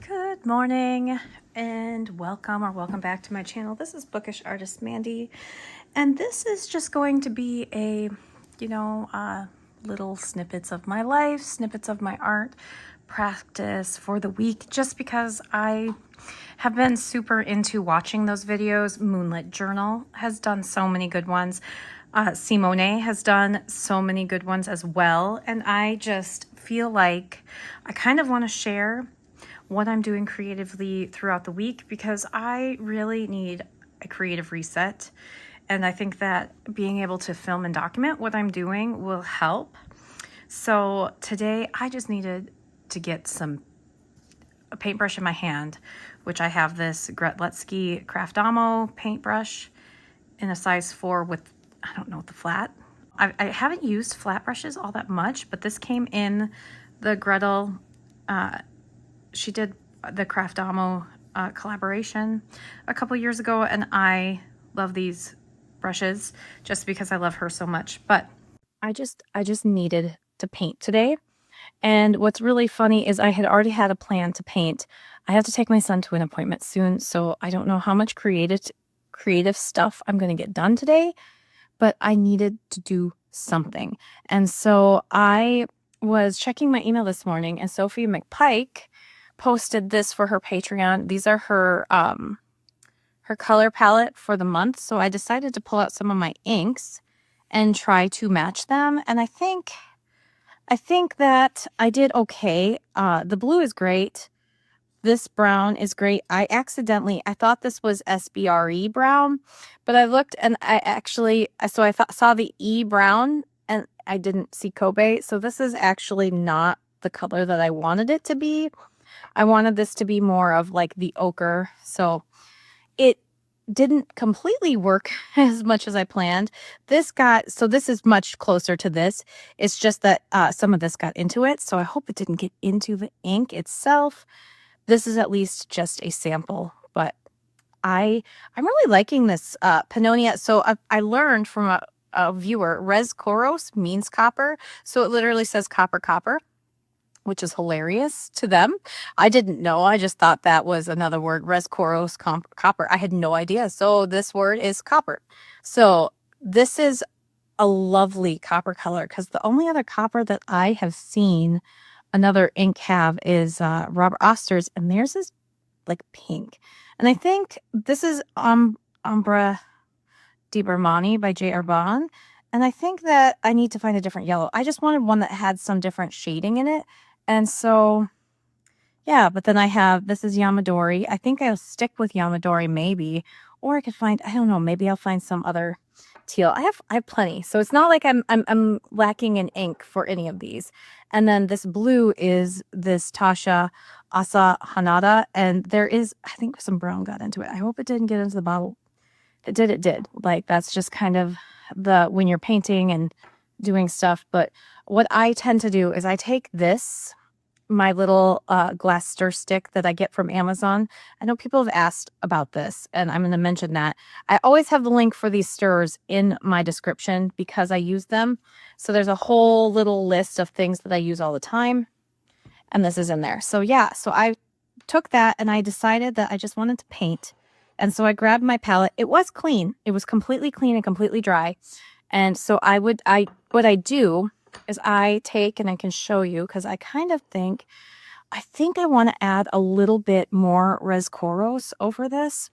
Good morning and welcome back to my channel. This is Bookish Artist Mandy, and this is just going to be a, little snippets of my life, snippets of my art practice for the week, just because I have been super into watching those videos. Moonlit Journal has done so many good ones. Simone has done so many good ones as well, and I just feel like I kind of want to share what I'm doing creatively throughout the week because I really need a creative reset. And I think that being able to film and document what I'm doing will help. So today I just needed to get a paintbrush in my hand, which I have this Gretletsky Craftamo paintbrush in a size 4 with, I don't know, the flat. I haven't used flat brushes all that much, but this came in the Gretel. She did the Craftamo collaboration a couple years ago, and I love these brushes just because I love her so much. But I just needed to paint today. And what's really funny is I had already had a plan to paint. I have to take my son to an appointment soon, so I don't know how much creative stuff I'm going to get done today, but I needed to do something. And so I was checking my email this morning, and Sophie McPike posted this for her Patreon. These are her color palette for the month. So I decided to pull out some of my inks and try to match them. And I think that I did okay. The blue is great. This brown is great. I thought this was SBRE brown, but I looked and saw the E brown and I didn't see Kobe. So this is actually not the color that I wanted it to be. I wanted this to be more of like the ochre. So it didn't completely work as much as I planned. This is much closer to this. It's just that some of this got into it. So I hope it didn't get into the ink itself. This is at least just a sample, but I'm really liking this Pannonia. So I learned from a viewer, res koros means copper. So it literally says copper, copper, which is hilarious to them. I didn't know. I just thought that was another word, res koros copper. I had no idea. So this word is copper. So this is a lovely copper color because the only other copper that I have seen another ink have is Robert Oster's, and theirs is like pink. And I think this is Ombra di Bermani by J. Arbon. And I think that I need to find a different yellow. I just wanted one that had some different shading in it. And so, yeah, but then this is Yamadori. I think I'll stick with Yamadori maybe, or I could find, I don't know, maybe I'll find some other teal. I have plenty. So it's not like I'm lacking in ink for any of these. And then this blue is this Tasha Asa Hanada, and there is, I think some brown got into it. I hope it didn't get into the bottle. If it did. Like that's just kind of when you're painting and doing stuff. But what I tend to do is I take my little glass stir stick that I get from Amazon. I know people have asked about this, and I'm going to mention that. I always have the link for these stirrers in my description because I use them. So there's a whole little list of things that I use all the time, and this is in there. So yeah, so I took that and I decided that I just wanted to paint. And so I grabbed my palette. It was clean. It was completely clean and completely dry. And so what I do is I take, and I can show you because I think I want to add a little bit more res koros over this.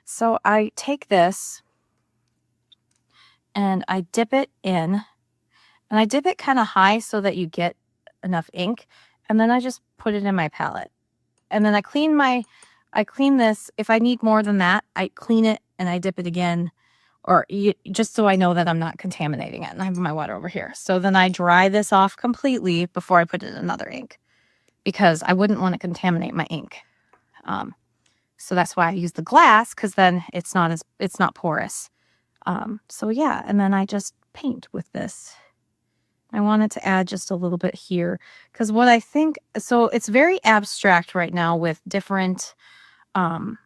So I take this and I dip it in, and I dip it kind of high so that you get enough ink. And then I just put it in my palette. And then I clean this. If I need more than that, I clean it and I dip it again. Just so I know that I'm not contaminating it. And I have my water over here. So then I dry this off completely before I put in another ink because I wouldn't want to contaminate my ink. So that's why I use the glass, because then it's not porous. So yeah, and then I just paint with this. I wanted to add just a little bit here because so it's very abstract right now with different, I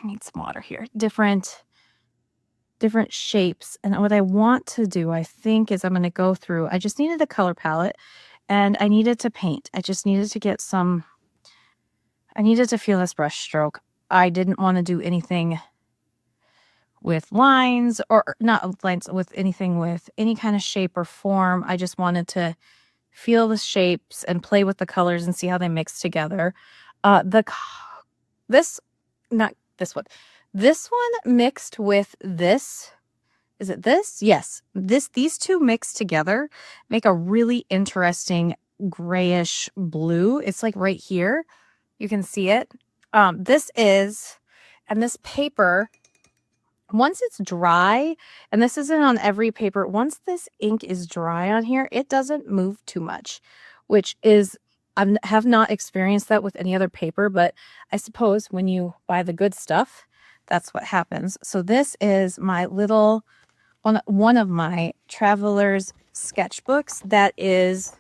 need some water here, different shapes. And what I want to do, I think, is I'm going to go through. I just needed a color palette and I needed to paint. I just needed to get some I needed to feel this brush stroke. I didn't want to do anything with lines, or not lines, with anything with any kind of shape or form. I just wanted to feel the shapes and play with the colors and see how they mix together. This, not this one, this one mixed with this. Is it this? Yes. These two mixed together make a really interesting grayish blue. It's like right here. You can see it. And this paper, once it's dry, and this isn't on every paper, once this ink is dry on here, it doesn't move too much, which is, I have not experienced that with any other paper, but I suppose when you buy the good stuff, that's what happens. So this is my little, one of my traveler's sketchbooks that is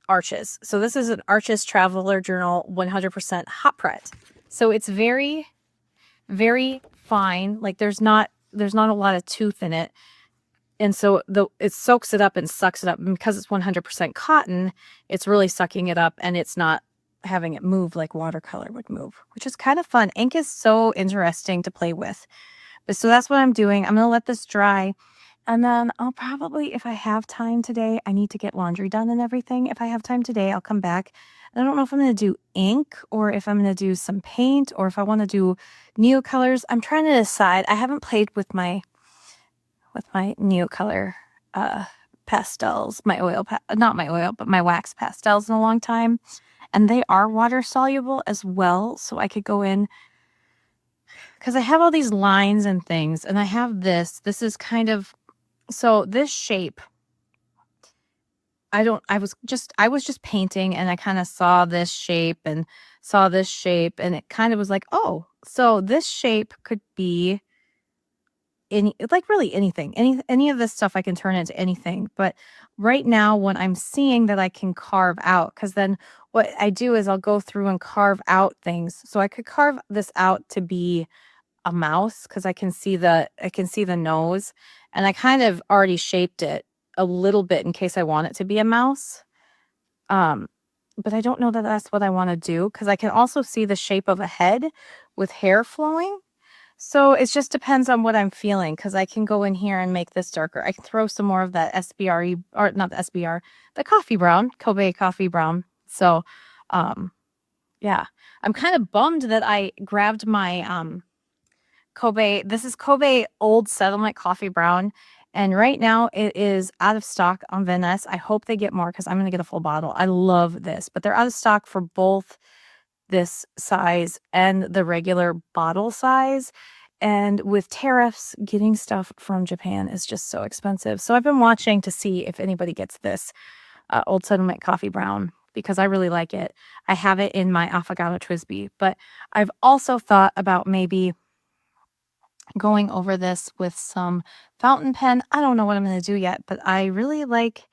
Arches. So this is an Arches Traveler Journal 100% hot print. So it's very, very fine. Like there's not a lot of tooth in it. And so it soaks it up and sucks it up. And because it's 100% cotton, it's really sucking it up, and it's not having it move like watercolor would move, which is kind of fun. Ink is so interesting to play with. But so that's what I'm doing. I'm going to let this dry. And then I'll probably, if I have time today, I need to get laundry done and everything. If I have time today, I'll come back. And I don't know if I'm going to do ink, or if I'm going to do some paint, or if I want to do neocolors. I'm trying to decide. I haven't played with my neocolor pastels, not my oil, but my wax pastels in a long time. And they are water soluble as well. So I could go in, because I have all these lines and things, and I have this is kind of, so this shape, I was just painting, and I kind of saw this shape, and it kind of was like, oh, so this shape could be like really anything, any of this stuff I can turn into anything. But right now, when I'm seeing that I can carve out, because then what I do is I'll go through and carve out things. So I could carve this out to be a mouse, because I can see the nose, and I kind of already shaped it a little bit in case I want it to be a mouse. But I don't know that that's what I want to do, because I can also see the shape of a head with hair flowing. So it just depends on what I'm feeling, because I can go in here and make this darker. I can throw some more of that SBRE, or not the SBR, the coffee brown, Kobe coffee brown. So yeah, I'm kind of bummed that I grabbed my Kobe. This is Kobe Old Settlement Coffee Brown. And right now it is out of stock on Van Ness. I hope they get more, because I'm going to get a full bottle. I love this, but they're out of stock for both this size and the regular bottle size. And with tariffs, getting stuff from Japan is just so expensive. So I've been watching to see if anybody gets this Old Settlement Coffee Brown, because I really like it. I have it in my Affogato Twisby, but I've also thought about maybe going over this with some fountain pen. I don't know what I'm going to do yet, but I really like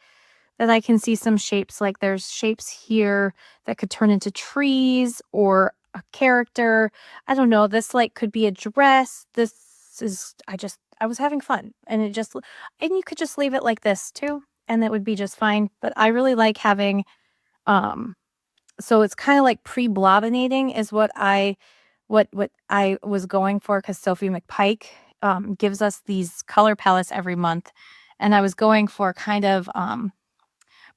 that I can see some shapes. Like there's shapes here that could turn into trees or a character. I don't know. This like could be a dress. This is, I was having fun, and and you could just leave it like this too, and it would be just fine. But I really like having, so it's kind of like pre-blobbinating is what I was going for, because Sophie McPike gives us these color palettes every month, and I was going for kind of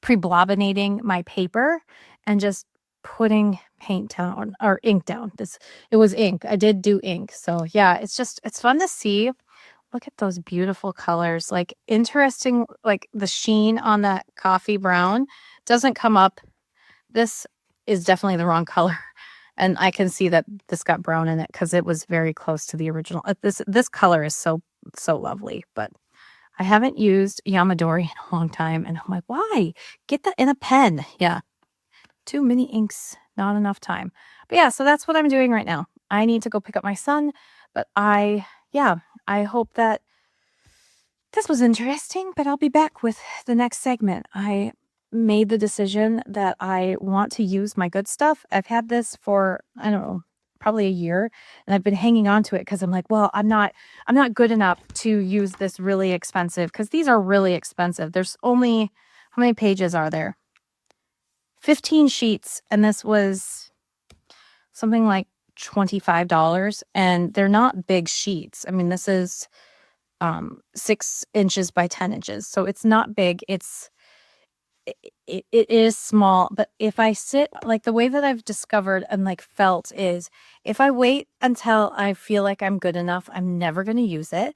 pre-blobbinating my paper and just putting paint down or ink down. It was ink. I did do ink. So yeah, it's fun to see. Look at those beautiful colors. Like interesting, like the sheen on that coffee brown doesn't come up. This is definitely the wrong color. And I can see that this got brown in it because it was very close to the original. This color is so lovely, but I haven't used Yamadori in a long time, and I'm like, why? Get that in a pen. Yeah. Too many inks, not enough time. But yeah, so that's what I'm doing right now. I need to go pick up my son, but I hope that this was interesting, but I'll be back with the next segment. I made the decision that I want to use my good stuff. I've had this for, I don't know, probably a year, and I've been hanging on to it because I'm like, well, I'm not good enough to use this really expensive, because these are really expensive. There's only, how many pages are there? 15 sheets, and this was something like $25, and they're not big sheets. I mean, this is 6 inches by 10 inches, so it's not big. It is small, but if I sit, like, the way that I've discovered and like felt is, if I wait until I feel like I'm good enough, I'm never going to use it.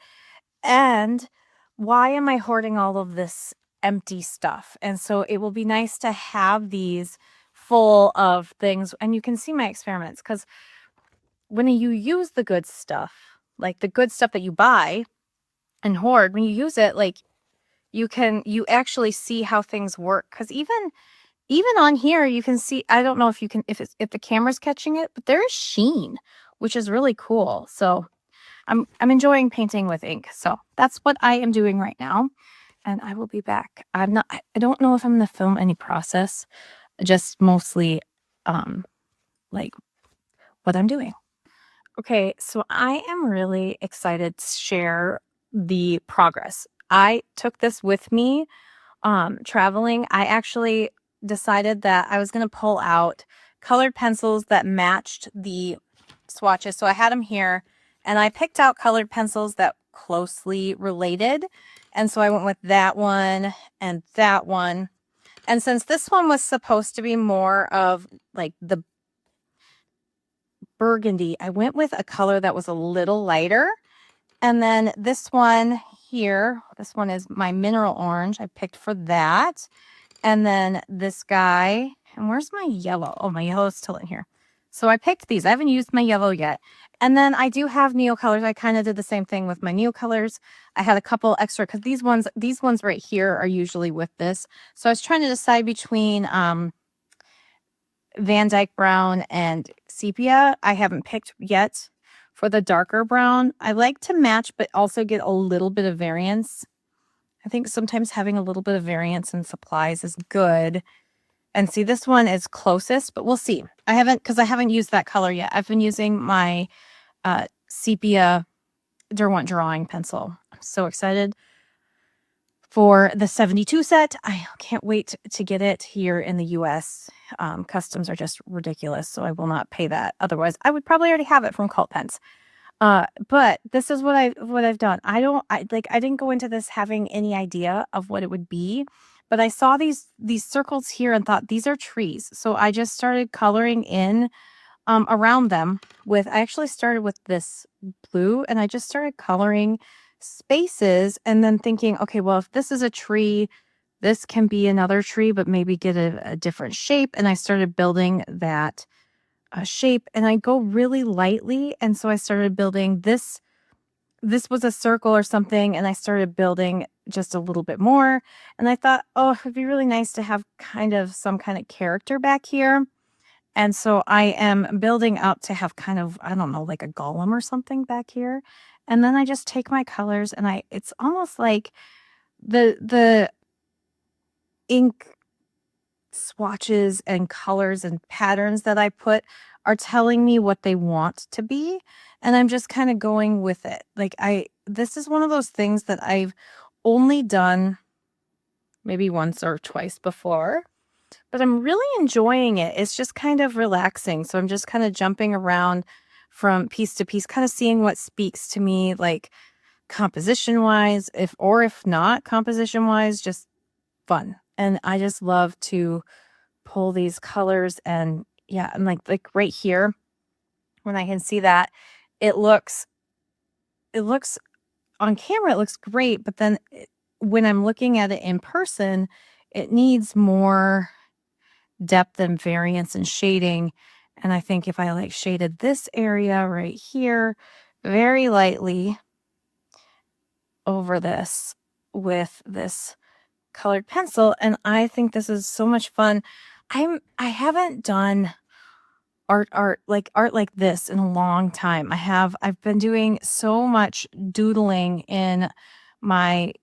And why am I hoarding all of this empty stuff? And so it will be nice to have these full of things. And you can see my experiments, because when you use the good stuff, like the good stuff that you buy and hoard, when you use it, like, you actually see how things work. Because even on here, you can see, I don't know if you can, if the camera's catching it, but there is sheen, which is really cool. So I'm enjoying painting with ink. So that's what I am doing right now. And I will be back. I don't know if I'm going to film any process, just mostly like what I'm doing. Okay, so I am really excited to share the progress. I took this with me traveling. I actually decided that I was going to pull out colored pencils that matched the swatches. So I had them here, and I picked out colored pencils that closely related. And so I went with that one and that one. And since this one was supposed to be more of like the burgundy, I went with a color that was a little lighter. And then this one here, this one is my mineral orange. I picked for that. And then this guy, and where's my yellow? Oh, my yellow is still in here. So I picked these. I haven't used my yellow yet. And then I do have Neocolors. I kind of did the same thing with my Neocolors. I had a couple extra, because these ones right here are usually with this. So I was trying to decide between Van Dyke Brown and Sepia. I haven't picked yet for the darker brown. I like to match, but also get a little bit of variance. I think sometimes having a little bit of variance in supplies is good. And see, this one is closest, but we'll see. I haven't used that color yet. I've been using my Sepia Derwent drawing pencil. I'm so excited for the 72 set. I can't wait to get it here in the US. Customs are just ridiculous, so I will not pay that. Otherwise, I would probably already have it from Cult Pens. But this is what I've done. I didn't go into this having any idea of what it would be, but I saw these circles here and thought these are trees. So I just started coloring in around them I actually started with this blue, and I just started coloring spaces, and then thinking, okay, well, if this is a tree, this can be another tree, but maybe get a different shape. And I started building that shape, and I go really lightly. And so I started building this. This was a circle or something, and I started building just a little bit more. And I thought, oh, it'd be really nice to have some kind of character back here. And so I am building up to have kind of, I don't know, like a golem or something back here. And then I just take my colors, and it's almost like the ink swatches and colors and patterns that I put are telling me what they want to be, and I'm just kind of going with it. Like, this is one of those things that I've only done maybe once or twice before, but I'm really enjoying it. It's just kind of relaxing. So I'm just kind of jumping around from piece to piece, kind of seeing what speaks to me, like composition wise, if not composition wise, just fun. And I just love to pull these colors. And yeah, and like right here, when I can see that, it looks on camera, it looks great, but then when I'm looking at it in person, it needs more depth and variance and shading. And I think if I like shaded this area right here very lightly over this with this colored pencil, and I think this is so much fun. I haven't done art like this in a long time. I've been doing so much doodling in my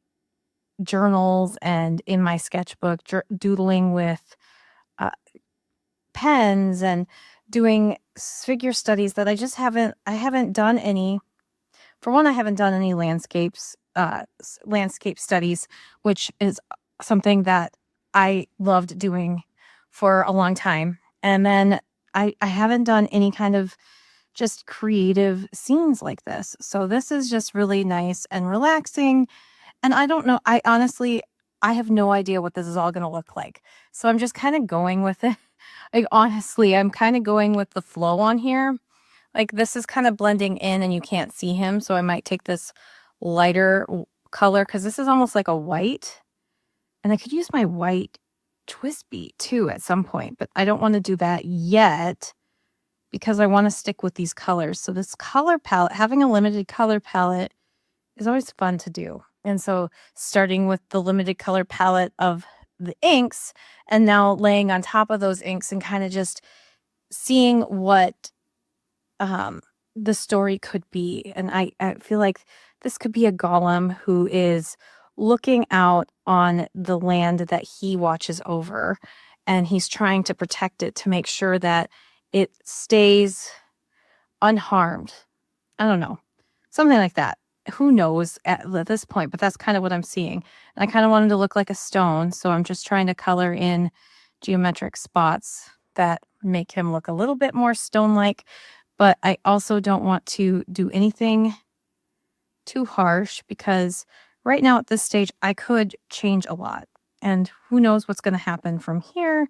journals and in my sketchbook, doodling with uh, pens and doing figure studies, that I haven't done any. For one, I haven't done any landscape studies, which is something that I loved doing for a long time. And then I haven't done any kind of just creative scenes like this. So this is just really nice and relaxing. And I don't know, I honestly, I have no idea what this is all going to look like. So I'm just kind of going with it. Like, honestly, I'm kind of going with the flow on here. Like, this is kind of blending in and you can't see him. So I might take this lighter color because this is almost like a white. And I could use my white twist beat too at some point, but I don't want to do that yet because I want to stick with these colors. So this color palette, having a limited color palette is always fun to do. And so starting with the limited color palette of the inks and now laying on top of those inks and kind of just seeing what the story could be. And I feel like this could be a golem who is looking out on the land that he watches over, and he's trying to protect it to make sure that it stays unharmed. I don't know. Something like that. Who knows at this point, but that's kind of what I'm seeing. And I kind of want him to look like a stone, so I'm just trying to color in geometric spots that make him look a little bit more stone-like, but I also don't want to do anything too harsh because right now at this stage, I could change a lot. And who knows what's going to happen from here.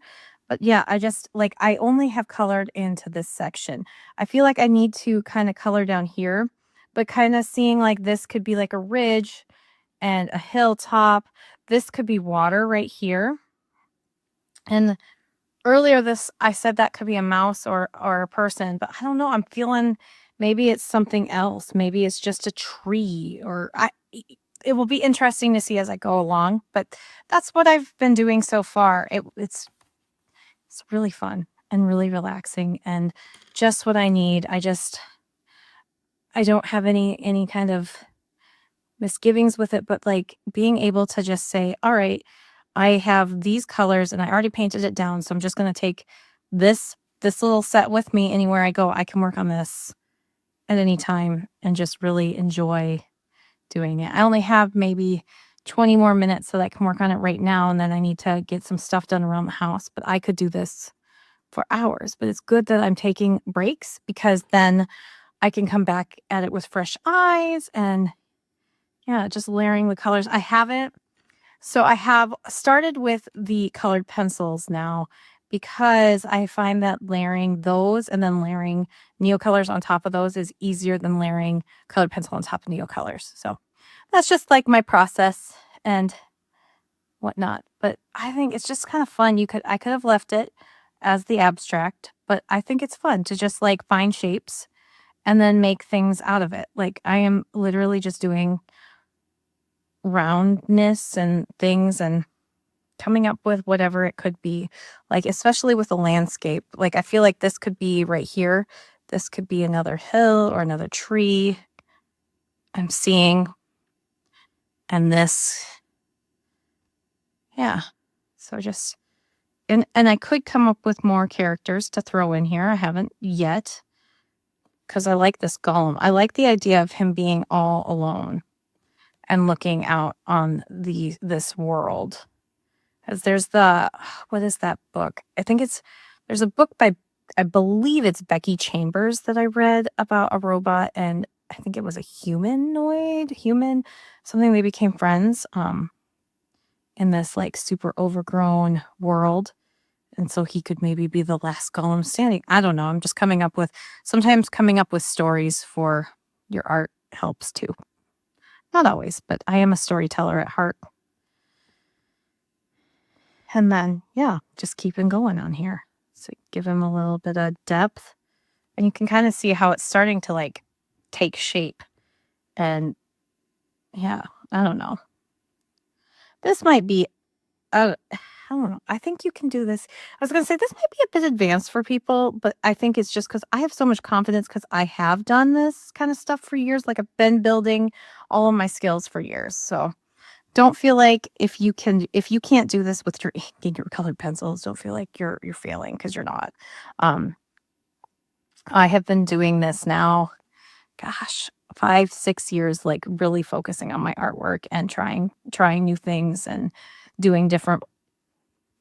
But yeah, I just like, I only have colored into this section. I feel like I need to kind of color down here, but kind of seeing like this could be like a ridge and a hilltop. This could be water right here. And earlier I said that could be a mouse or a person, but I don't know. I'm feeling maybe it's something else. Maybe it's just a tree it will be interesting to see as I go along, but that's what I've been doing so far. It's really fun and really relaxing and just what I need. I don't have any kind of misgivings with it, but like being able to just say, all right, I have these colors and I already painted it down. So I'm just going to take this little set with me anywhere I go. I can work on this at any time and just really enjoy doing it. I only have maybe 20 more minutes so that I can work on it right now. And then I need to get some stuff done around the house, but I could do this for hours. But it's good that I'm taking breaks because then I can come back at it with fresh eyes and yeah, just layering the colors. I have started with the colored pencils now because I find that layering those and then layering neocolors on top of those is easier than layering colored pencil on top of neocolors. So that's just like my process and whatnot. But I think it's just kind of fun. I could have left it as the abstract, but I think it's fun to just like find shapes and then make things out of it. Like I am literally just doing roundness and things and coming up with whatever it could be, like especially with a landscape. Like I feel like this could be right here. This could be another hill or another tree I'm seeing. And this, yeah. So just, and I could come up with more characters to throw in here. I haven't yet because I like this golem. I like the idea of him being all alone and looking out on this world. Because there's what is that book? There's a book by, I believe it's Becky Chambers that I read about a robot, and I think it was a human, something they became friends in this like super overgrown world. And so he could maybe be the last golem standing. I don't know. I'm just sometimes coming up with stories for your art helps too. Not always, but I am a storyteller at heart. And then, yeah, just keeping going on here. So give him a little bit of depth. And you can kind of see how it's starting to like take shape. And yeah, I don't know. This might be, I don't know. I think you can do this. I was going to say this might be a bit advanced for people, but I think it's just because I have so much confidence because I have done this kind of stuff for years. Like I've been building all of my skills for years. So don't feel like if you can't do this with your ink and your colored pencils, don't feel like you're failing because you're not. I have been doing this now, gosh, 5-6 years, like really focusing on my artwork and trying new things and doing different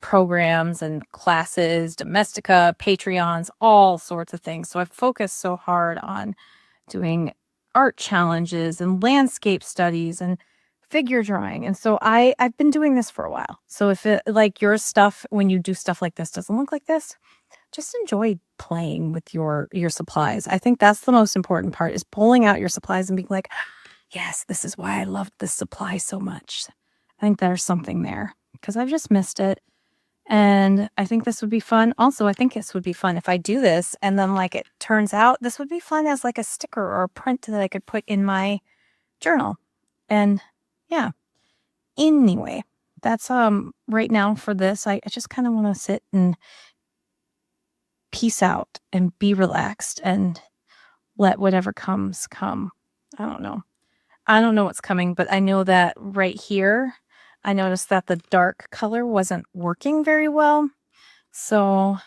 programs and classes, Domestika, Patreons, all sorts of things. So I've focused so hard on doing art challenges and landscape studies and figure drawing. And so I've been doing this for a while. So if it, like, your stuff, when you do stuff like this, doesn't look like this, just enjoy playing with your supplies. I think that's the most important part, is pulling out your supplies and being like, yes, this is why I loved this supply so much. I think there's something there because I've just missed it. And I think this would be fun. Also, I think this would be fun if I do this and then, like, it turns out, this would be fun as like a sticker or a print that I could put in my journal. And yeah, anyway, that's right now for this. I just kind of want to sit and peace out and be relaxed and let whatever comes come. I don't know. I don't know what's coming, but I know that right here, I noticed that the dark color wasn't working very well. So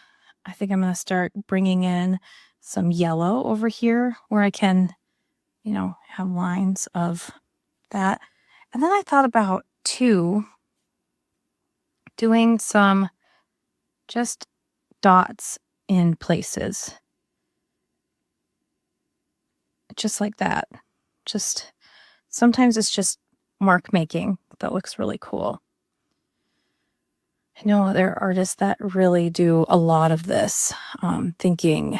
I think I'm going to start bringing in some yellow over here where I can, you know, have lines of that. And then I thought about, too, doing some just dots in places. Just like that. Just sometimes it's just mark making that looks really cool. I know there are artists that really do a lot of this. Thinking,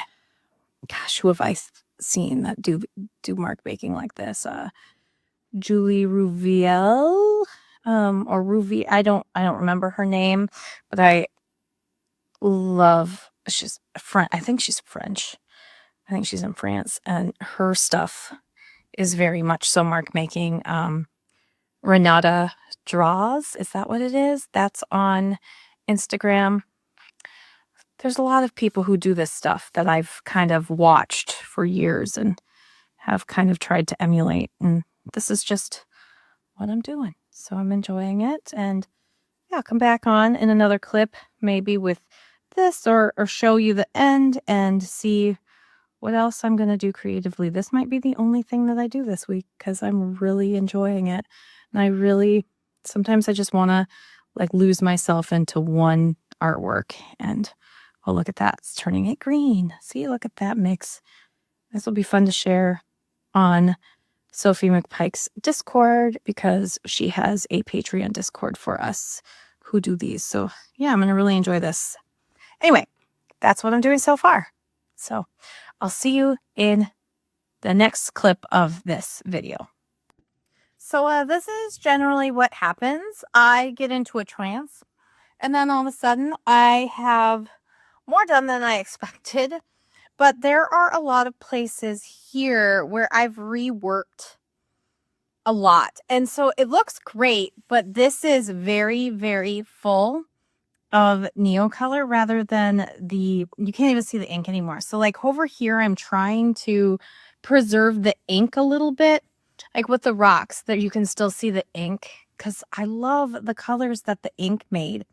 gosh, who have I seen that do mark making like this? Julie Rouviel, or Rouvi. I don't remember her name, but I love. She's I think she's French. I think she's in France, and her stuff is very much so mark making. Renata Draws, is that what it is? That's on Instagram. There's a lot of people who do this stuff that I've kind of watched for years and have kind of tried to emulate. And this is just what I'm doing. So I'm enjoying it. And yeah, I'll come back on in another clip, maybe with this, or show you the end and see what else I'm going to do creatively. This might be the only thing that I do this week because I'm really enjoying it. And sometimes I just want to, like, lose myself into one artwork. And oh, look at that. It's turning it green. See, look at that mix. This will be fun to share on Sophie McPike's Discord because she has a Patreon Discord for us who do these. So yeah, I'm going to really enjoy this. Anyway, that's what I'm doing so far. So I'll see you in the next clip of this video. So this is generally what happens. I get into a trance, and then all of a sudden I have more done than I expected. But there are a lot of places here where I've reworked a lot. And so it looks great, but this is very, very full of Neocolor rather than you can't even see the ink anymore. So like over here, I'm trying to preserve the ink a little bit, like with the rocks, that you can still see the ink, because I love the colors that the ink made.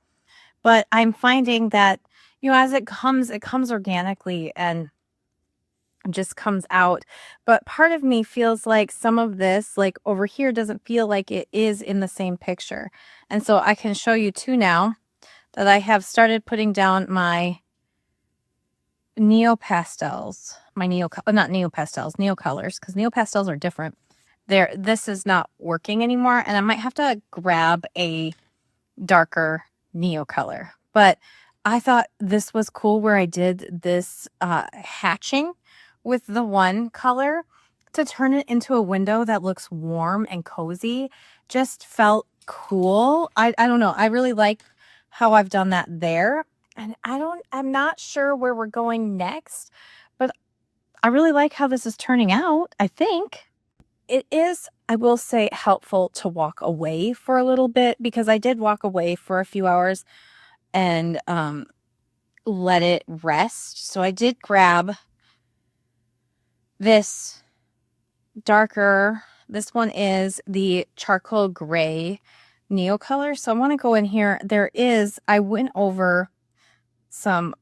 But I'm finding that, you know, as it comes organically and just comes out. But part of me feels like some of this, like over here, doesn't feel like it is in the same picture. And so I can show you too now that I have started putting down my neopastels, not neopastels, neocolors, because neopastels are different. This is not working anymore, and I might have to grab a darker neocolor. But I thought this was cool where I did this hatching with the one color to turn it into a window that looks warm and cozy. Just felt cool. I don't know. I really like how I've done that there. And I'm not sure where we're going next, but I really like how this is turning out. I think it is, I will say, helpful to walk away for a little bit, because I did walk away for a few hours and let it rest. So I did grab this darker, this one is the charcoal gray Neocolor. So I want to go in here. I went over some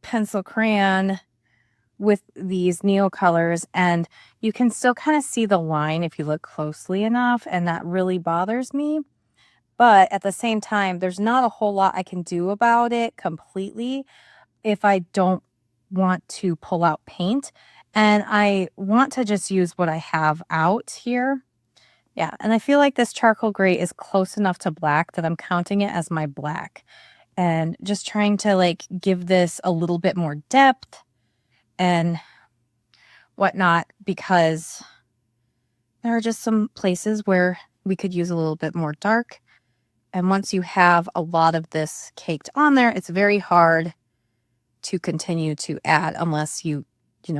pencil crayon with these Neocolors, and you can still kind of see the line if you look closely enough, and that really bothers me. But at the same time, there's not a whole lot I can do about it completely if I don't want to pull out paint. And I want to just use what I have out here. Yeah, and I feel like this charcoal gray is close enough to black that I'm counting it as my black. And just trying to like give this a little bit more depth and whatnot, because there are just some places where we could use a little bit more dark. And once you have a lot of this caked on there, it's very hard to continue to add unless you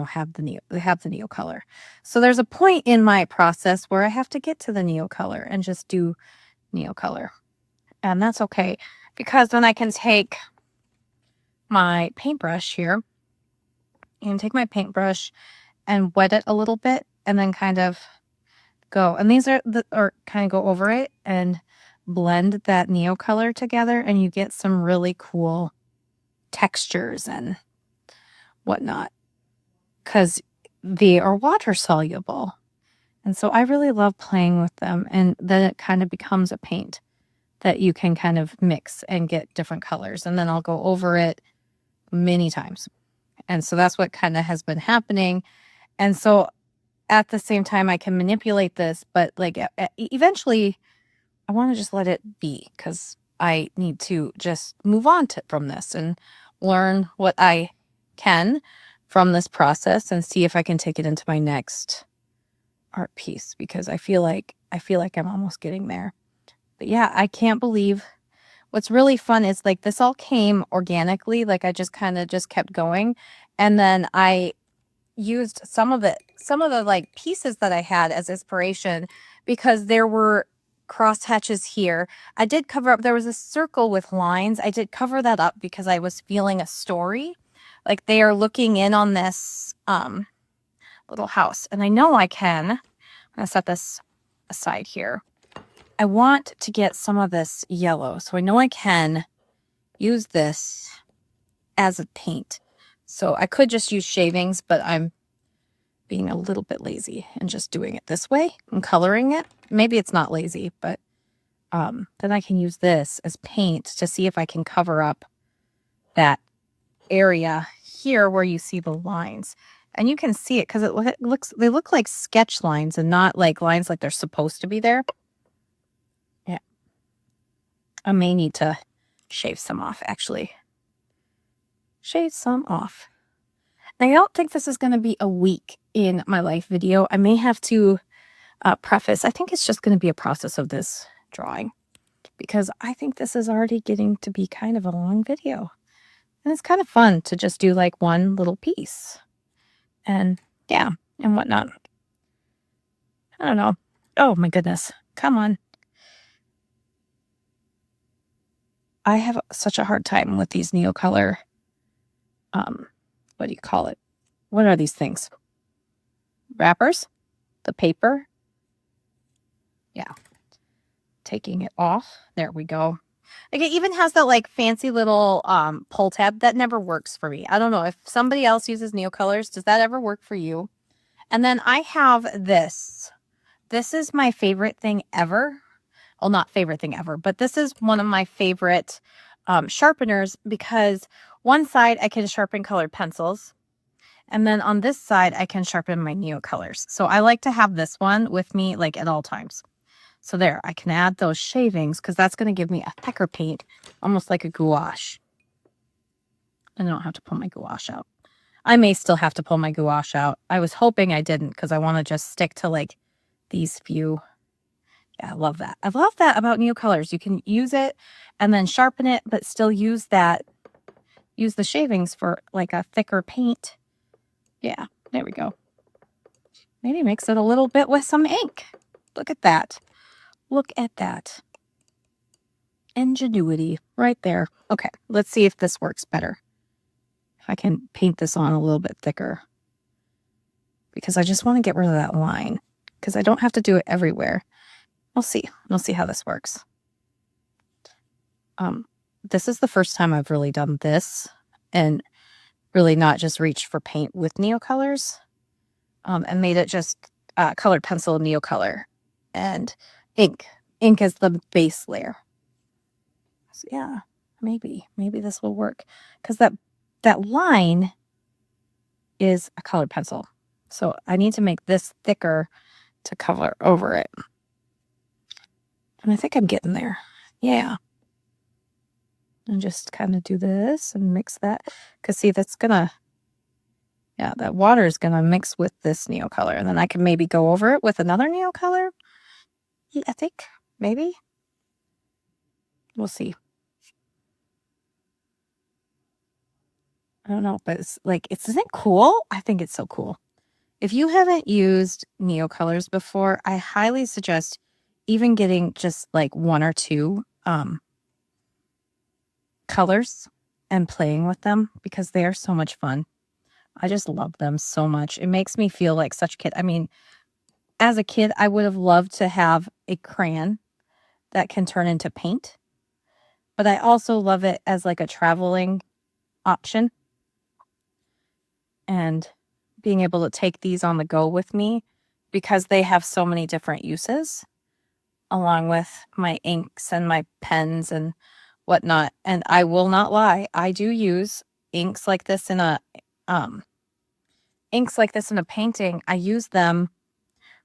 have the neo color. So there's a point in my process where I have to get to the neo color and just do neo color. And that's okay, because then I can take my paintbrush here and take my paintbrush and wet it a little bit and then kind of go. And these are or kind of go over it and blend that neo color together, and you get some really cool textures and whatnot, because they are water soluble. And so I really love playing with them, and then it kind of becomes a paint that you can kind of mix and get different colors. And then I'll go over it many times. And so that's what kind of has been happening. And so at the same time, I can manipulate this, but like eventually I want to just let it be, because I need to just move on from this and learn what I can from this process and see if I can take it into my next art piece, because I feel like I'm almost getting there. But yeah, I can't believe what's really fun is like this all came organically. Like I just kind of just kept going, and then I used some of the like pieces that I had as inspiration, because there were cross hatches here. I did cover up, there was a circle with lines. I did cover that up because I was feeling a story. Like they are looking in on this little house. And I know I can. I'm going to set this aside here. I want to get some of this yellow. So I know I can use this as a paint. So I could just use shavings, but I'm being a little bit lazy and just doing it this way and coloring it. Maybe it's not lazy, but then I can use this as paint to see if I can cover up that area here where you see the lines. And you can see it because they look like sketch lines and not like lines like they're supposed to be there. Yeah. I may need to shave some off, actually. Shave some off. Now, I don't think this is going to be a week in my life video. I may have to preface, I think it's just going to be a process of this drawing, because I think this is already getting to be kind of a long video. And it's kind of fun to just do like one little piece. And yeah, and whatnot. I don't know. Oh my goodness. Come on. I have such a hard time with these Neocolor, what do you call it? What are these things? Wrappers? The paper? Yeah. Taking it off. There we go. Like it even has that like fancy little pull tab that never works for me. I don't know if somebody else uses Neocolors. Does that ever work for you? And then I have this. This is my favorite thing ever. Well, not favorite thing ever, but this is one of my favorite sharpeners, because one side I can sharpen colored pencils, and then on this side I can sharpen my Neocolors. So I like to have this one with me like at all times. So there, I can add those shavings because that's going to give me a thicker paint, almost like a gouache. I don't have to pull my gouache out. I may still have to pull my gouache out. I was hoping I didn't, because I want to just stick to like these few. Yeah, I love that. I love that about Neocolors. You can use it and then sharpen it, but still use the shavings for like a thicker paint. Yeah, there we go. Maybe mix it a little bit with some ink. Look at that. Look at that. Ingenuity right there. Okay, let's see if this works better. If I can paint this on a little bit thicker, because I just want to get rid of that line, because I don't have to do it everywhere. We'll see. We'll see how this works. This is the first time I've really done this and really not just reached for paint with Neocolors, and made it just colored pencil Neocolor and ink. Ink as the base layer. So yeah, maybe this will work because that line is a colored pencil. So I need to make this thicker to cover over it. And I think I'm getting there. Yeah. And just kind of do this and mix that. Because see, that's gonna, yeah, that water is gonna mix with this Neo color. And then I can maybe go over it with another Neo color. I think, maybe. We'll see. I don't know, but it's like, isn't it cool? I think it's so cool. If you haven't used Neo colors before, I highly suggest even getting just like one or two colors and playing with them because they are so much fun. I just love them so much. It makes me feel like such a kid. I mean, as a kid, I would have loved to have a crayon that can turn into paint, but I also love it as like a traveling option and being able to take these on the go with me because they have so many different uses along with my inks and my pens and whatnot. And I will not lie, I do use inks like this in a painting. I use them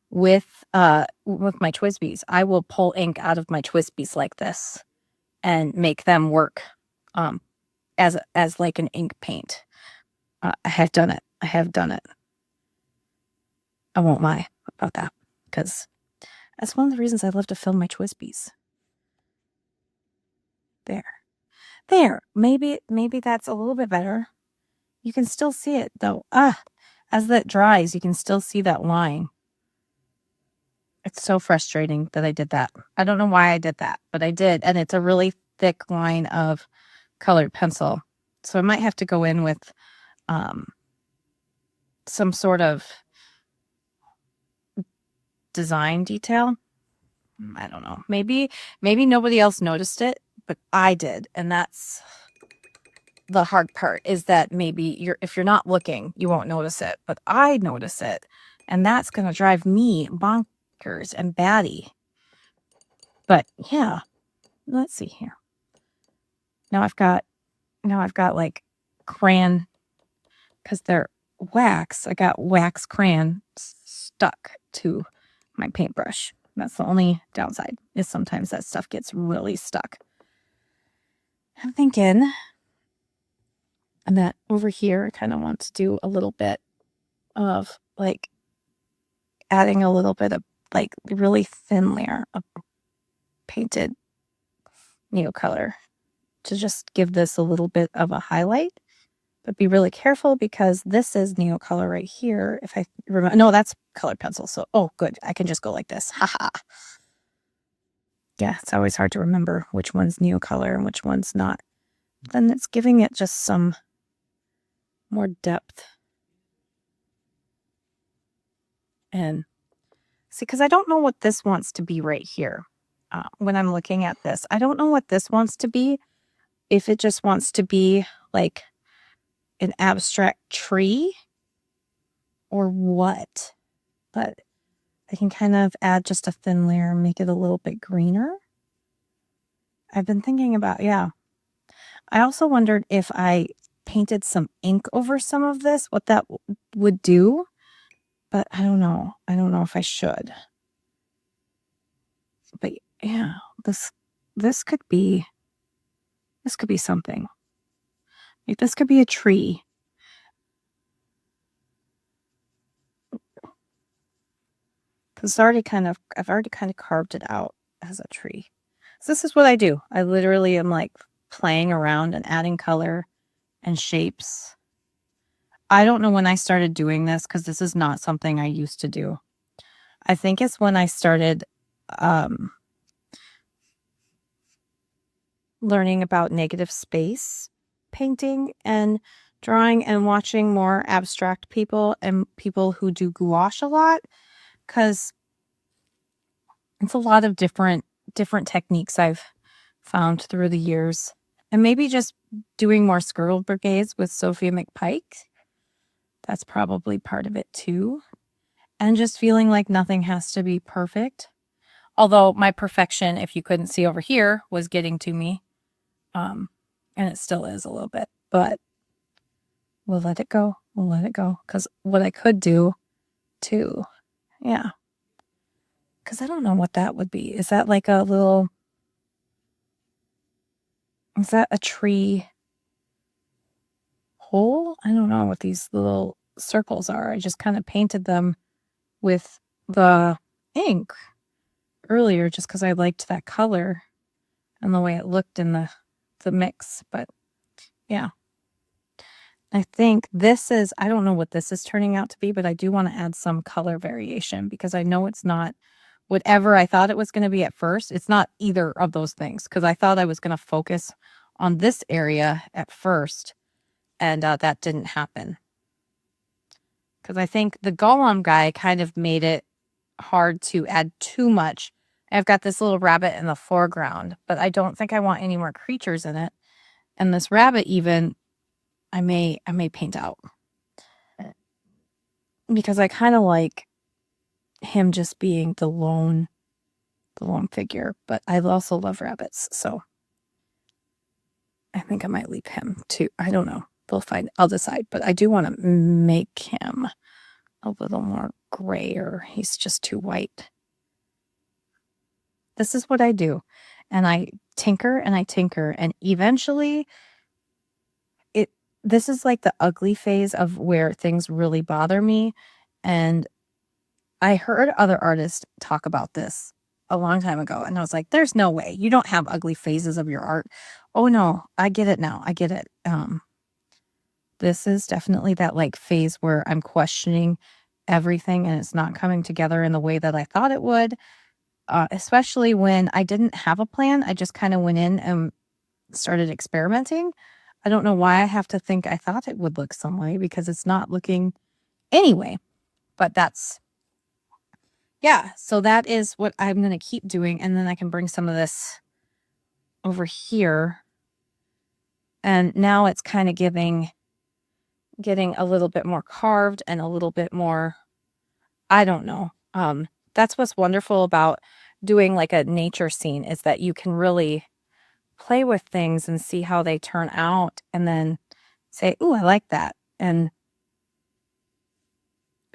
with my Twisbies. I will pull ink out of my Twisbies like this and make them work as like an ink paint. I have done it. I won't lie about that because that's one of the reasons I love to film my Twisbies. There. Maybe that's a little bit better. You can still see it though. As that dries, you can still see that line. It's so frustrating that I did that. I don't know why I did that, but I did. And it's a really thick line of colored pencil. So I might have to go in with some sort of design detail. I don't know. Maybe nobody else noticed it, but I did. And that's the hard part, is that maybe if you're not looking, you won't notice it, but I notice it. And that's going to drive me bonkers and batty. But yeah, let's see here. Now I've got like crayon, because they're wax. I got wax crayon stuck to my paintbrush. That's the only downside, is sometimes that stuff gets really stuck. I'm thinking that over here, I kind of want to do a little bit of like adding a little bit of like really thin layer of painted Neo color to just give this a little bit of a highlight. But be really careful because this is Neo color right here. If I remember, no, that's colored pencil. So, oh, good. I can just go like this. Haha. Yeah, it's always hard to remember which one's Neo color and which one's not. Then it's giving it just some more depth. And see, because I don't know what this wants to be right here. When I'm looking at this, I don't know what this wants to be. If it just wants to be like an abstract tree or what. But I can kind of add just a thin layer and make it a little bit greener. I've been thinking about, yeah. I also wondered if I painted some ink over some of this, what that would do. But I don't know. I don't know if I should. But yeah, this could be something. Like this could be a tree. Because I've already kind of carved it out as a tree. So this is what I do. I literally am like playing around and adding color and shapes. I don't know when I started doing this because this is not something I used to do. I think it's when I started learning about negative space painting and drawing and watching more abstract people and people who do gouache a lot, because it's a lot of different techniques I've found through the years. And maybe just doing more squirrel brigades with Sophia McPike. That's probably part of it too. And just feeling like nothing has to be perfect. Although my perfection, if you couldn't see over here, was getting to me. And it still is a little bit, but we'll let it go. We'll let it go. Because what I could do too, yeah. Because I don't know what that would be. Is that like a little, is that a tree hole? I don't know what these little circles are. I just kind of painted them with the ink earlier just because I liked that color and the way it looked in the mix. But yeah, I think this is, I don't know what this is turning out to be, but I do want to add some color variation because I know it's not whatever I thought it was going to be at first. It's not either of those things because I thought I was going to focus on this area at first, and that didn't happen. Because I think the golem guy kind of made it hard to add too much. I've got this little rabbit in the foreground, but I don't think I want any more creatures in it. And this rabbit even, I may paint out. Because I kind of like him just being the lone figure. But I also love rabbits, so I think I might leave him too. I don't know. I'll decide. But I do want to make him a little more gray, or he's just too white. This is what I do. And I tinker and I tinker. And eventually this is like the ugly phase of where things really bother me. And I heard other artists talk about this a long time ago. And I was like, there's no way. You don't have ugly phases of your art. Oh no, I get it now. I get it. This is definitely that like phase where I'm questioning everything and it's not coming together in the way that I thought it would. Especially when I didn't have a plan. I just kind of went in and started experimenting. I don't know why I have to think I thought it would look some way because it's not looking anyway. But yeah, so that is what I'm going to keep doing. And then I can bring some of this over here. And now it's kind of getting a little bit more carved and a little bit more, I don't know. That's what's wonderful about doing like a nature scene is that you can really play with things and see how they turn out and then say, "Ooh, I like that." And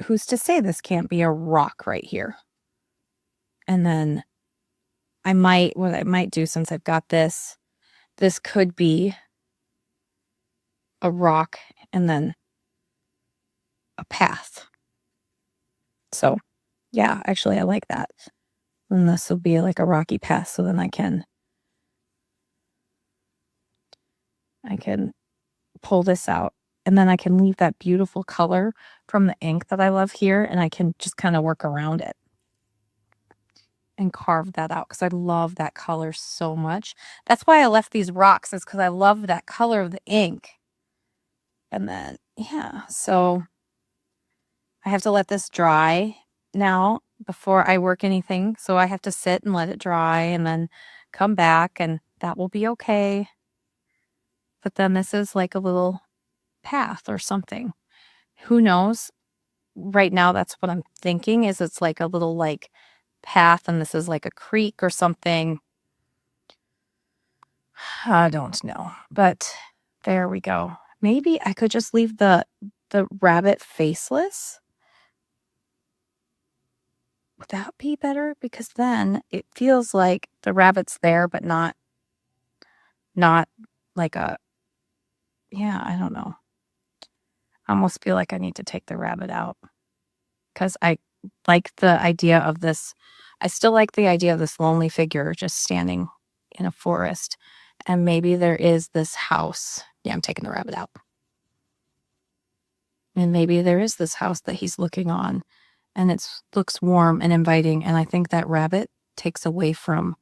who's to say this can't be a rock right here? And then what I might do since I've got this could be a rock and then a path. So yeah, actually I like that. And this will be like a rocky path. So then I can pull this out and then I can leave that beautiful color from the ink that I love here. And I can just kind of work around it and carve that out because I love that color so much. That's why I left these rocks, is because I love that color of the ink. And then, yeah, so I have to let this dry now before I work anything. So I have to sit and let it dry and then come back and that will be okay. But then this is like a little path or something. Who knows? Right now, that's what I'm thinking, is it's like a little like path and this is like a creek or something. I don't know, but there we go. Maybe I could just leave the rabbit faceless. Would that be better? Because then it feels like the rabbit's there, but not like a, yeah, I don't know. I almost feel like I need to take the rabbit out because I like the idea of this. I still like the idea of this lonely figure just standing in a forest. And maybe there is this house. Yeah, I'm taking the rabbit out. And maybe there is this house that he's looking on and it looks warm and inviting. And I think that rabbit takes away from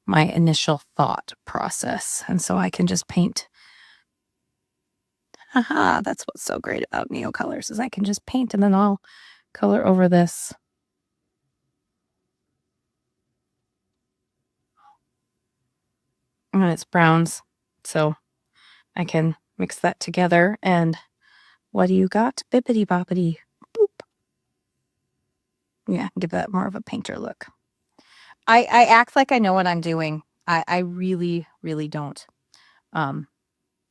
my initial thought process. And so I can just paint. Haha, that's what's so great about Neo Colors is I can just paint and then I'll color over this. And it's browns. So I can mix that together. And what do you got? Bippity boppity. Boop. Yeah, give that more of a painter look. I act like I know what I'm doing. I really, really don't.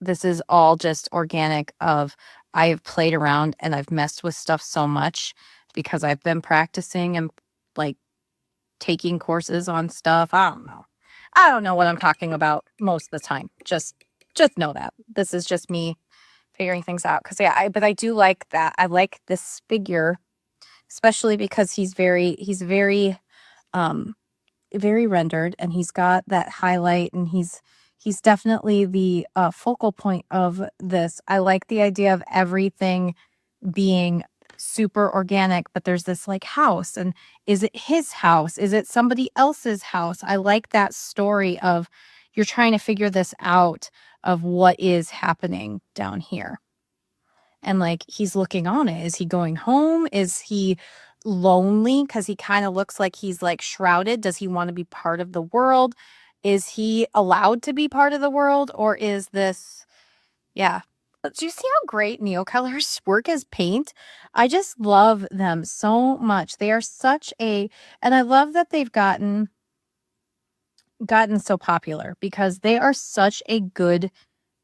This is all just organic of I've played around and I've messed with stuff so much because I've been practicing and like taking courses on stuff. I don't know. I don't know what I'm talking about most of the time. Just know that. This is just me figuring things out. Cause yeah, but I do like that. I like this figure, especially because he's um very rendered, and he's got that highlight, and he's definitely the focal point of this. I like the idea of everything being super organic, but there's this like house, and is it his house? Is it somebody else's house? I like that story of you're trying to figure this out of what is happening down here. And like he's looking on it. Is he going home? Is he lonely because he kind of looks like he's like shrouded? Does he want to be part of the world? Is he allowed to be part of the world? Or is this, yeah. But do you see how great Neocolors work as paint? I just love them so much. They are such a, and I love that they've gotten so popular because they are such a good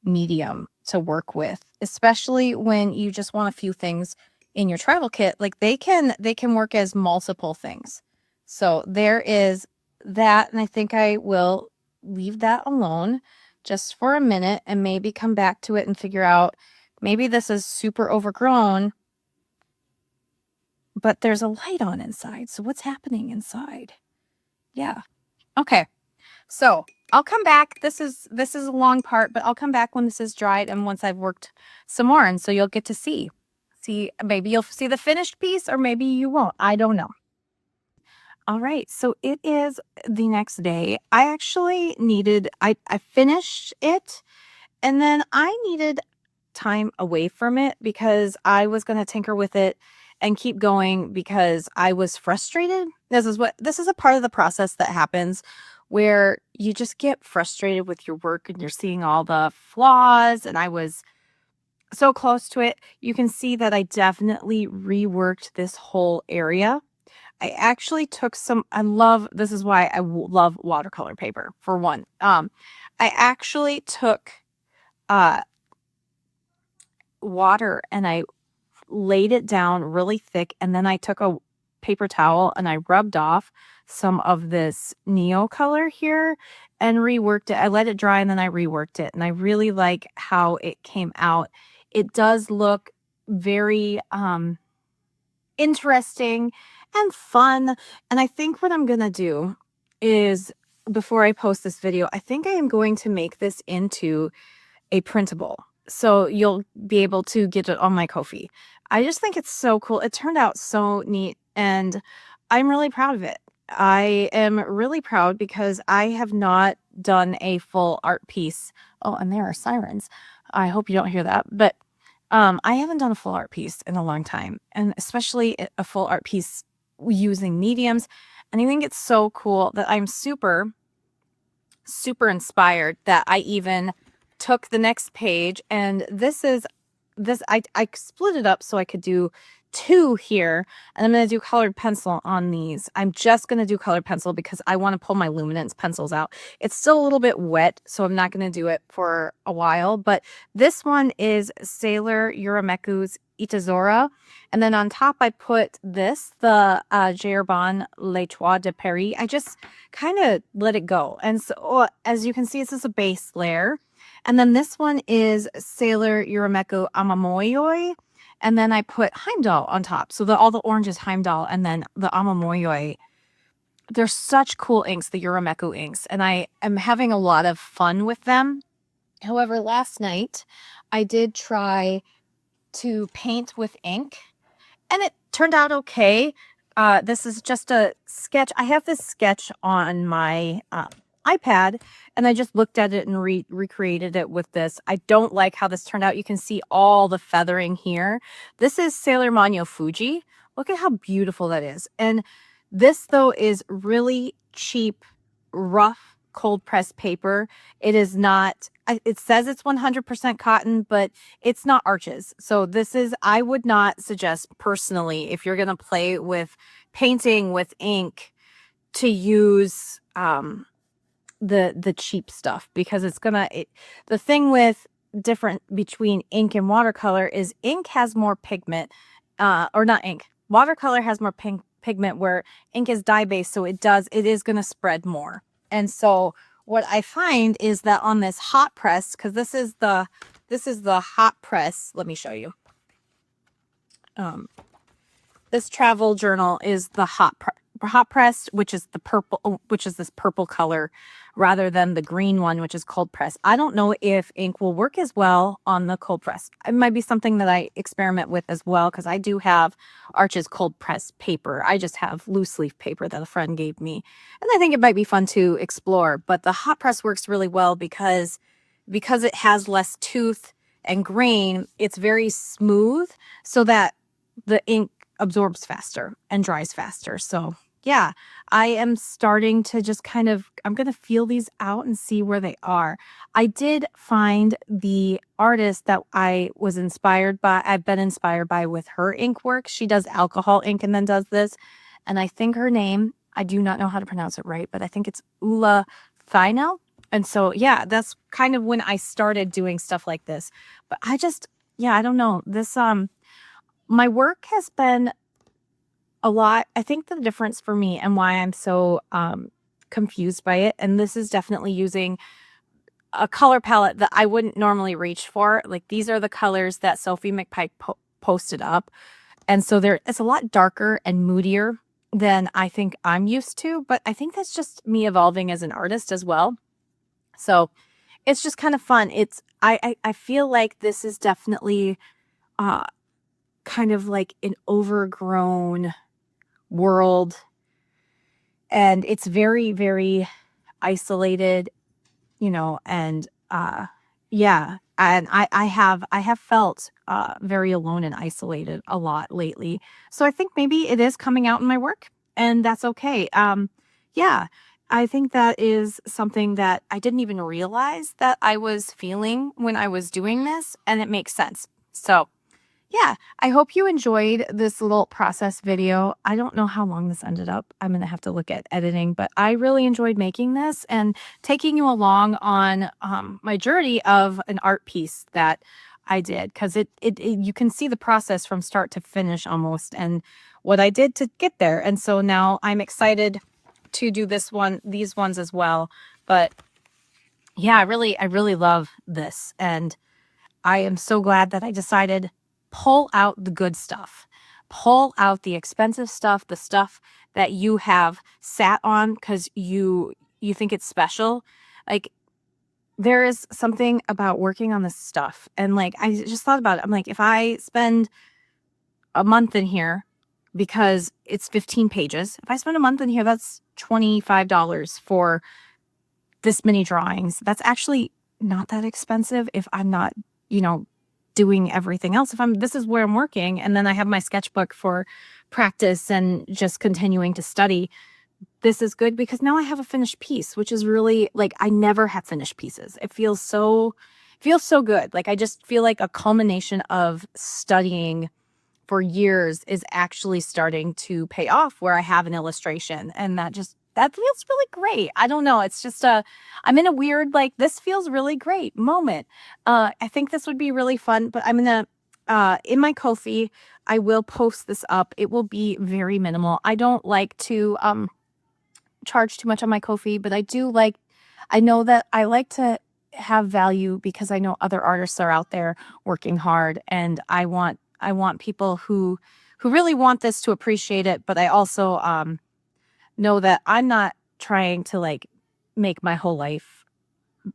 medium to work with, especially when you just want a few things in your travel kit. Like they can work as multiple things. So there is that, and I think I will leave that alone just for a minute and maybe come back to it and figure out maybe this is super overgrown, but there's a light on inside. So what's happening inside? Yeah. Okay. So I'll come back. This is a long part, but I'll come back when this is dried and once I've worked some more. And so you'll get to see, maybe you'll see the finished piece or maybe you won't. I don't know. All right. So it is the next day. I actually needed, I finished it, and then I needed time away from it because I was going to tinker with it and keep going because I was frustrated. This is a part of the process that happens where you just get frustrated with your work and you're seeing all the flaws, and I was so close to it. You can see that I definitely reworked this whole area. I actually took this is why I love watercolor paper for one. I actually took water and I laid it down really thick, and then I took a paper towel and I rubbed off some of this Neocolor here and reworked it. I let it dry and then I reworked it, and I really like how it came out. It does look very interesting and fun. And I think what I'm gonna do is, before I post this video, I think I am going to make this into a printable, so you'll be able to get it on my KOFI. I just think it's so cool. It turned out so neat, and I'm really proud of it. I am really proud because I have not done a full art piece. Oh, and there are sirens. I hope you don't hear that. But I haven't done a full art piece in a long time, and especially a full art piece using mediums. And I think it's so cool that I'm super inspired that I even took the next page, and I split it up so I could do two here, and I'm going to do colored pencil on these. I'm just going to do colored pencil because I want to pull my luminance pencils out. It's still a little bit wet, so I'm not going to do it for a while, but this one is Sailor Urameku's Itazora, and then on top I put this, the Gerbon L'Etoile de Paris. I just kind of let it go, and so as you can see, this is a base layer. And then this one is Sailor Urameku Amamoyoi. And then I put Heimdall on top. So all the orange is Heimdall. And then the Amamoyoi. They're such cool inks, the Urameku inks. And I am having a lot of fun with them. However, last night I did try to paint with ink, and it turned out okay. This is just a sketch. I have this sketch on my iPad, and I just looked at it and recreated it with this. I don't like how this turned out. You can see all the feathering here. This is Sailor Manyo Fuji. Look at how beautiful that is. And this, though, is really cheap, rough, cold pressed paper. It is not, it says it's 100% cotton, but it's not Arches. So I would not suggest personally, if you're going to play with painting with ink, to use the cheap stuff, because it's gonna the thing with different between ink and watercolor is ink has more pigment, or not ink. Watercolor has more pigment, where ink is dye based, so it is going to spread more. And so what I find is that on this hot press, because this is the hot press. Let me show you. This travel journal is the hot press, which is the purple, which is this purple color, rather than the green one, which is cold press. I don't know if ink will work as well on the cold press. It might be something that I experiment with as well, because I do have Arch's cold press paper. I just have loose leaf paper that a friend gave me, and I think it might be fun to explore. But the hot press works really well because it has less tooth and grain. It's very smooth, so that the ink absorbs faster and dries faster. So yeah, I am starting to just I'm going to feel these out and see where they are. I did find the artist that I've been inspired by with her ink work. She does alcohol ink and then does this. And I think her name, I do not know how to pronounce it right, but I think it's Ula Final. And so, yeah, that's kind of when I started doing stuff like this. But I don't know. My work has been a lot. I think the difference for me and why I'm so confused by it, and this is definitely using a color palette that I wouldn't normally reach for. Like, these are the colors that Sophie McPike posted up. And so it's a lot darker and moodier than I think I'm used to. But I think that's just me evolving as an artist as well. So it's just kind of fun. I feel like this is definitely kind of like an overgrown world, and it's very, very isolated, and yeah, and I have felt very alone and isolated a lot lately. So I think maybe it is coming out in my work, and that's okay. Yeah, I think that is something that I didn't even realize that I was feeling when I was doing this, and it makes sense. So yeah, I hope you enjoyed this little process video. I don't know how long this ended up. I'm going to have to look at editing, but I really enjoyed making this and taking you along on my journey of an art piece that I did, because you can see the process from start to finish almost, and what I did to get there. And so now I'm excited to do these ones as well. But yeah, I really love this, and I am so glad that I decided pull out the good stuff. Pull out the expensive stuff, the stuff that you have sat on because you think it's special. Like, there is something about working on this stuff. And like, I just thought about it. I'm like, if I spend a month in here, because it's 15 pages, if I spend a month in here, that's $25 for this many drawings. That's actually not that expensive if I'm not, doing everything else. This is where I'm working, and then I have my sketchbook for practice and just continuing to study. This is good because now I have a finished piece, which is really, like, I never have finished pieces. It feels so good. Like, I just feel like a culmination of studying for years is actually starting to pay off, where I have an illustration, and that feels really great. I don't know. It's just I'm in a weird, like, this feels really great moment. I think this would be really fun, but I'm gonna, in my Ko-fi, I will post this up. It will be very minimal. I don't like to charge too much on my Ko-fi, but I know that I like to have value, because I know other artists are out there working hard, and I want people who really want this to appreciate it. But I also know that I'm not trying to, like, make my whole life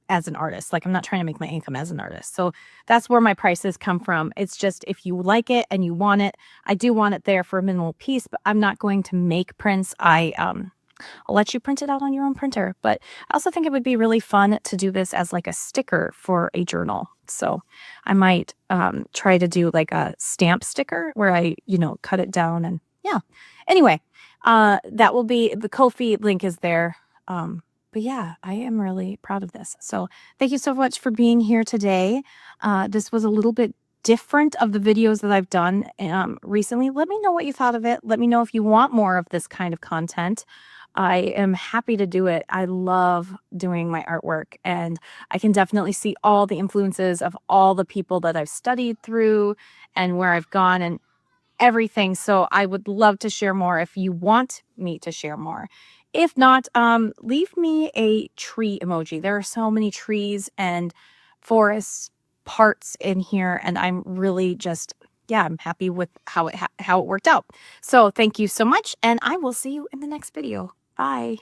as an artist. Like, I'm not trying to make my income as an artist. So that's where my prices come from. It's just, if you like it and you want it, I do want it there for a minimal piece, but I'm not going to make prints. I'll let you print it out on your own printer. But I also think it would be really fun to do this as like a sticker for a journal. So I might try to do like a stamp sticker where I, cut it down, and yeah. Anyway, that will be, the Ko-fi link is there. But yeah, I am really proud of this. So thank you so much for being here today. This was a little bit different of the videos that I've done recently. Let me know what you thought of it. Let me know if you want more of this kind of content. I am happy to do it. I love doing my artwork, and I can definitely see all the influences of all the people that I've studied through and where I've gone and everything. So I would love to share more if you want me to share more. If not, leave me a tree emoji. There are so many trees and forest parts in here, and I'm really just, yeah, I'm happy with how it worked out. So thank you so much, and I will see you in the next video. Bye.